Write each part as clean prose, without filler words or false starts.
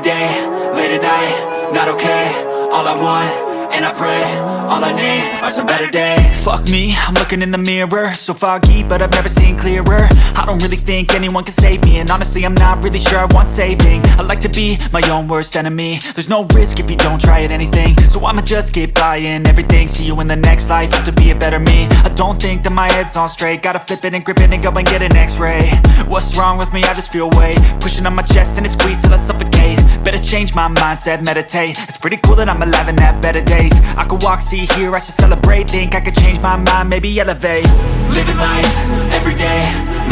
day, late at night, not okay. All I want, and I pray, all I need are some better days. Fuck me, I'm looking in the mirror, so foggy, but I've never seen clearer. I don't really think anyone can save me, and honestly I'm not really sure I want saving. I like to be my own worst enemy. There's no risk if you don't try at anything, so I'ma just keep buying everything. See you in the next life, hope to be a better me. I don't think that my head's on straight, gotta flip it and grip it and go and get an x-ray. What's wrong with me? I just feel weight pushing on my chest and it squeezes till I suffocate. Better change my mindset, meditate. It's pretty cool that I'm alive and have better days. I could walk, see, hear, I should celebrate. Think I could change my mind, maybe elevate. Living life, every day,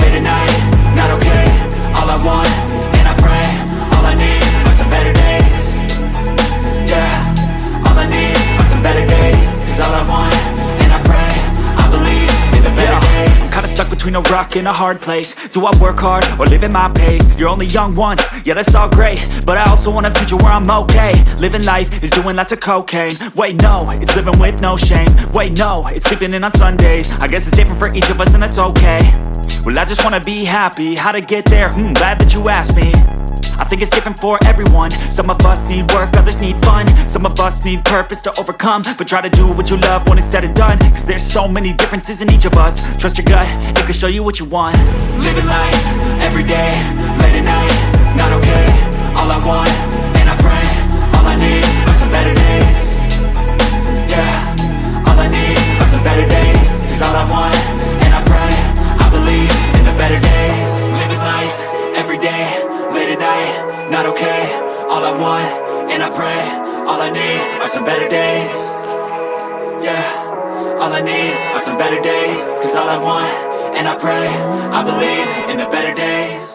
late at night, not okay. All I want, and I pray, all I need are some better days. Yeah, all I need are some better days. Cause all I want, and I pray, I believe in the better days. I'm kinda stuck between a rock and a hard place. Do I work hard or live at my pace? You're only young once, yeah that's all great, but I also want a future where I'm okay. Living life is doing lots of cocaine. Wait no, it's living with no shame. Wait no, it's sleeping in on Sundays. I guess it's different for each of us and that's okay. Well I just wanna be happy, how to get there? Glad that you asked me. I think it's different for everyone. Some of us need work, others need fun. Some of us need purpose to overcome. But try to do what you love when it's said and done. Cause there's so many differences in each of us. Trust your gut, it can show you what you want. Living life, every day, late at night, not okay. All I want, and I pray, all I need are some better days. Yeah, all I need are some better days. Cause all I want, and I pray, I believe in the better days. Living life, every day, late at night, not okay. All I want, and I pray, all I need are some better days. Yeah, all I need are some better days. Cause all I want, and I pray, I believe in the better days.